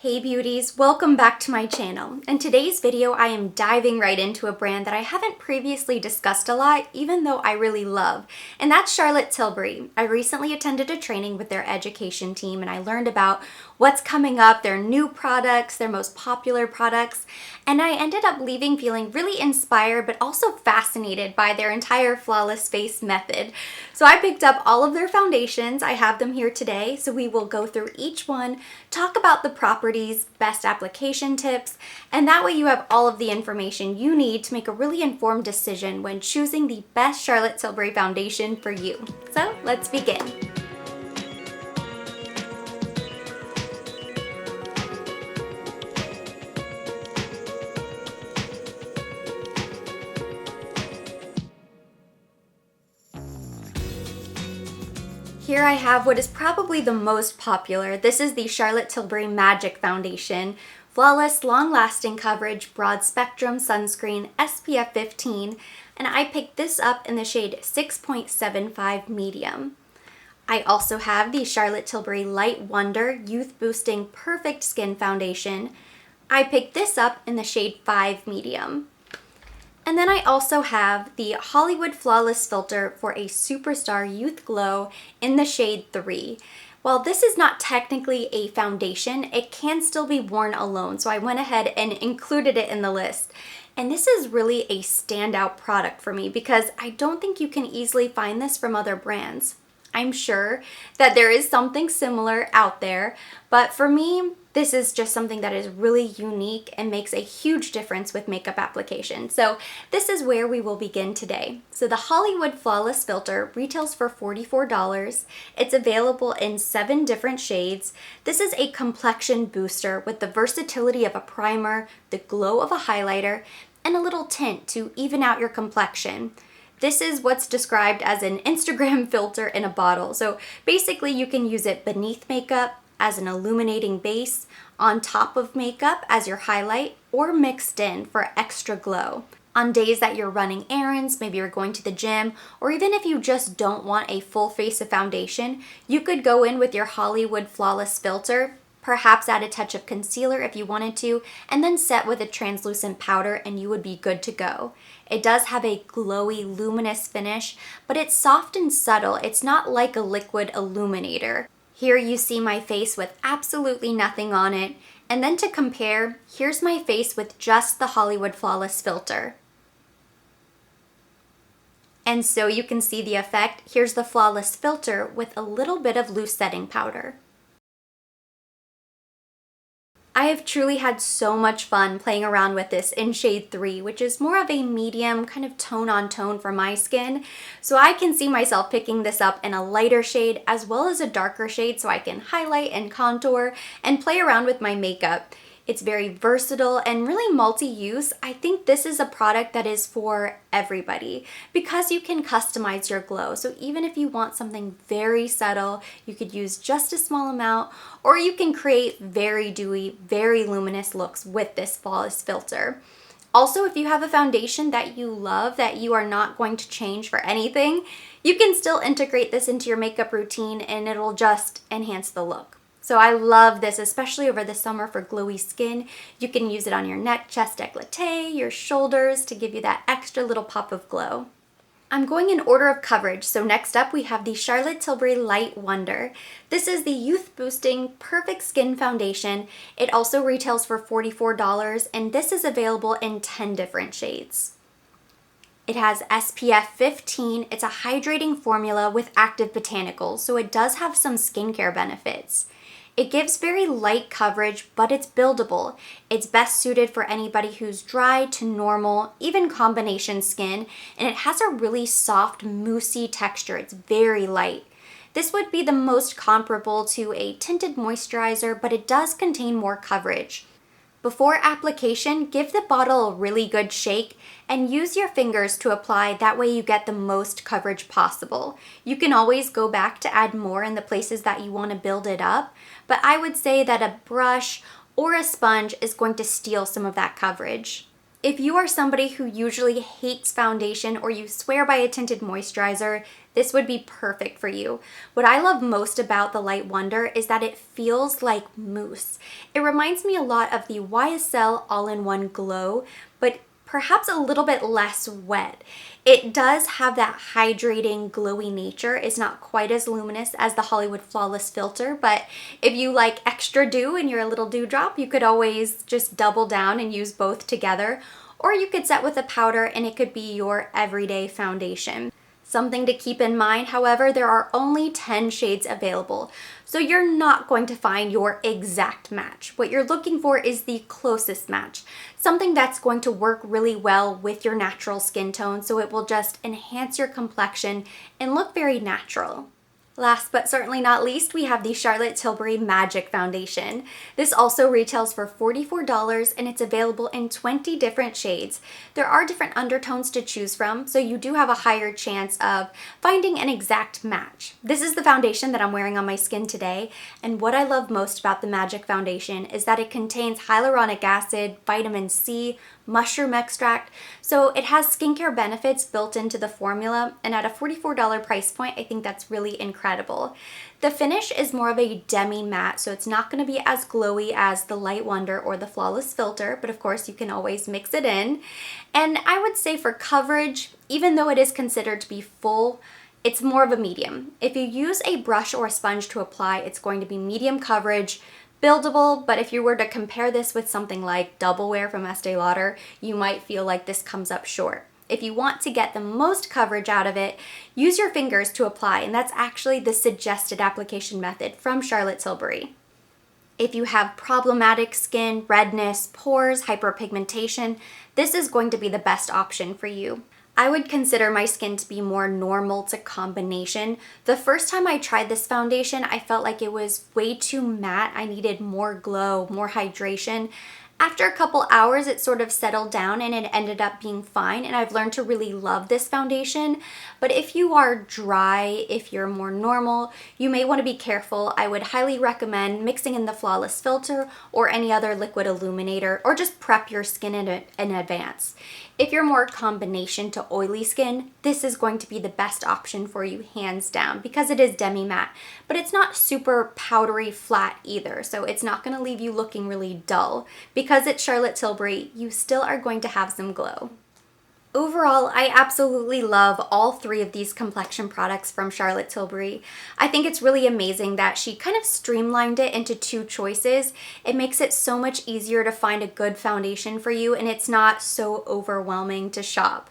Hey beauties, welcome back to my channel. In today's video, I am diving right into a brand that I haven't previously discussed a lot, even though I really love, and that's Charlotte Tilbury. I recently attended a training with their education team and I learned about what's coming up, their new products, their most popular products, and I ended up leaving feeling really inspired but also fascinated by their entire flawless face method. So I picked up all of their foundations. I have them here today, so we will go through each one, talk about the properties, best application tips, and that way you have all of the information you need to make a really informed decision when choosing the best Charlotte Tilbury foundation for you. So let's begin. Here I have what is probably the most popular. This is the Charlotte Tilbury Magic Foundation. Flawless, long-lasting coverage, broad spectrum sunscreen, SPF 15, and I picked this up in the shade 6.75 medium. I also have the Charlotte Tilbury Light Wonder Youth Boosting Perfect Skin Foundation. I picked this up in the shade 5 medium. And then I also have the Hollywood Flawless Filter for a Superstar Youth Glow in the shade 3. While this is not technically a foundation, it can still be worn alone, so I went ahead and included it in the list. And this is really a standout product for me because I don't think you can easily find this from other brands. I'm sure that there is something similar out there, but for me, this is just something that is really unique and makes a huge difference with makeup application. So this is where we will begin today. So the Hollywood Flawless Filter retails for $44. It's available in 7 different shades. This is a complexion booster with the versatility of a primer, the glow of a highlighter, and a little tint to even out your complexion. This is what's described as an Instagram filter in a bottle. So basically you can use it beneath makeup, as an illuminating base, on top of makeup as your highlight, or mixed in for extra glow. On days that you're running errands, maybe you're going to the gym, or even if you just don't want a full face of foundation, you could go in with your Hollywood Flawless Filter, perhaps add a touch of concealer if you wanted to, and then set with a translucent powder and you would be good to go. It does have a glowy, luminous finish, but it's soft and subtle. It's not like a liquid illuminator. Here you see my face with absolutely nothing on it, and then to compare, here's my face with just the Hollywood Flawless Filter. And so you can see the effect. Here's the Flawless Filter with a little bit of loose setting powder. I have truly had so much fun playing around with this in shade 3, which is more of a medium kind of tone on tone for my skin. So I can see myself picking this up in a lighter shade as well as a darker shade so I can highlight and contour and play around with my makeup. It's very versatile and really multi-use. I think this is a product that is for everybody because you can customize your glow. So even if you want something very subtle, you could use just a small amount, or you can create very dewy, very luminous looks with this flawless filter. Also, if you have a foundation that you love that you are not going to change for anything, you can still integrate this into your makeup routine and it'll just enhance the look. So I love this, especially over the summer for glowy skin. You can use it on your neck, chest, décolleté, your shoulders to give you that extra little pop of glow. I'm going in order of coverage, so next up we have the Charlotte Tilbury Light Wonder. This is the Youth Boosting Perfect Skin Foundation. It also retails for $44, and this is available in 10 different shades. It has SPF 15. It's a hydrating formula with active botanicals, so it does have some skincare benefits. It gives very light coverage, but it's buildable. It's best suited for anybody who's dry to normal, even combination skin, and it has a really soft, moussey texture. It's very light. This would be the most comparable to a Tinted Moisturizer, but it does contain more coverage. Before application, give the bottle a really good shake and use your fingers to apply, that way you get the most coverage possible. You can always go back to add more in the places that you want to build it up, but I would say that a brush or a sponge is going to steal some of that coverage. If you are somebody who usually hates foundation or you swear by a tinted moisturizer, this would be perfect for you. What I love most about the Light Wonder is that it feels like mousse. It reminds me a lot of the YSL All-in-One Glow, but perhaps a little bit less wet. It does have that hydrating, glowy nature. It's not quite as luminous as the Hollywood Flawless Filter, but if you like extra dew and you're a little dewdrop, you could always just double down and use both together. Or you could set with a powder and it could be your everyday foundation. Something to keep in mind, however, there are only 10 shades available, so you're not going to find your exact match. What you're looking for is the closest match, something that's going to work really well with your natural skin tone, so it will just enhance your complexion and look very natural. Last but certainly not least, we have the Charlotte Tilbury Magic Foundation. This also retails for $44 and it's available in 20 different shades. There are different undertones to choose from, so you do have a higher chance of finding an exact match. This is the foundation that I'm wearing on my skin today, and what I love most about the Magic Foundation is that it contains hyaluronic acid, vitamin C, mushroom extract, so it has skincare benefits built into the formula, and at a $44 price point, I think that's really incredible. The finish is more of a demi matte, so it's not going to be as glowy as the Light Wonder or the Flawless Filter, but of course you can always mix it in. And I would say for coverage, even though it is considered to be full, it's more of a medium. If you use a brush or a sponge to apply, it's going to be medium coverage, buildable, but if you were to compare this with something like Double Wear from Estee Lauder, you might feel like this comes up short. If you want to get the most coverage out of it, use your fingers to apply, and that's actually the suggested application method from Charlotte Tilbury. If you have problematic skin, redness, pores, hyperpigmentation, this is going to be the best option for you. I would consider my skin to be more normal to combination. The first time I tried this foundation, I felt like it was way too matte. I needed more glow, more hydration. After a couple hours, it sort of settled down and it ended up being fine, and I've learned to really love this foundation. But if you are dry, if you're more normal, you may want to be careful. I would highly recommend mixing in the Flawless Filter or any other liquid illuminator, or just prep your skin in advance. If you're more combination to oily skin, this is going to be the best option for you hands down because it is demi-matte, but it's not super powdery flat either, so it's not going to leave you looking really dull. Because it's Charlotte Tilbury, you still are going to have some glow. Overall, I absolutely love all three of these complexion products from Charlotte Tilbury. I think it's really amazing that she kind of streamlined it into two choices. It makes it so much easier to find a good foundation for you, and it's not so overwhelming to shop.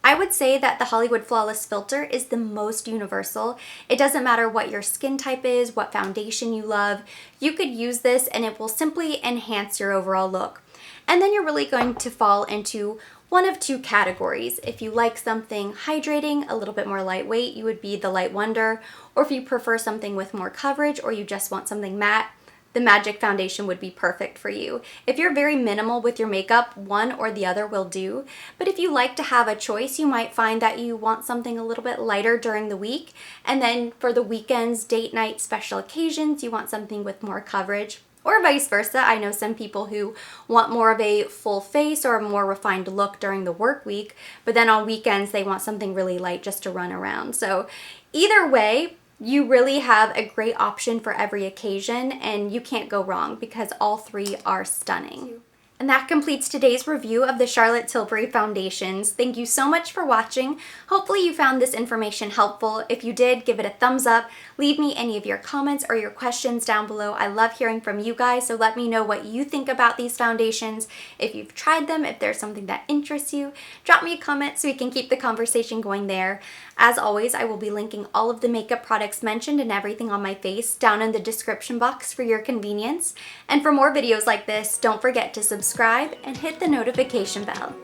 I would say that the Hollywood Flawless Filter is the most universal. It doesn't matter what your skin type is, what foundation you love. You could use this and it will simply enhance your overall look. And then you're really going to fall into one of two categories. If you like something hydrating, a little bit more lightweight, you would be the Light Wonder. Or if you prefer something with more coverage or you just want something matte, the Magic Foundation would be perfect for you. If you're very minimal with your makeup, one or the other will do. But if you like to have a choice, you might find that you want something a little bit lighter during the week. And then for the weekends, date night, special occasions, you want something with more coverage. Or vice versa. I know some people who want more of a full face or a more refined look during the work week, but then on weekends they want something really light just to run around. So either way, you really have a great option for every occasion, and you can't go wrong because all three are stunning. And that completes today's review of the Charlotte Tilbury foundations. Thank you so much for watching. Hopefully you found this information helpful. If you did, give it a thumbs up. Leave me any of your comments or your questions down below. I love hearing from you guys, so let me know what you think about these foundations. If you've tried them, if there's something that interests you, drop me a comment so we can keep the conversation going there. As always, I will be linking all of the makeup products mentioned and everything on my face down in the description box for your convenience. And for more videos like this, don't forget to subscribe and hit the notification bell.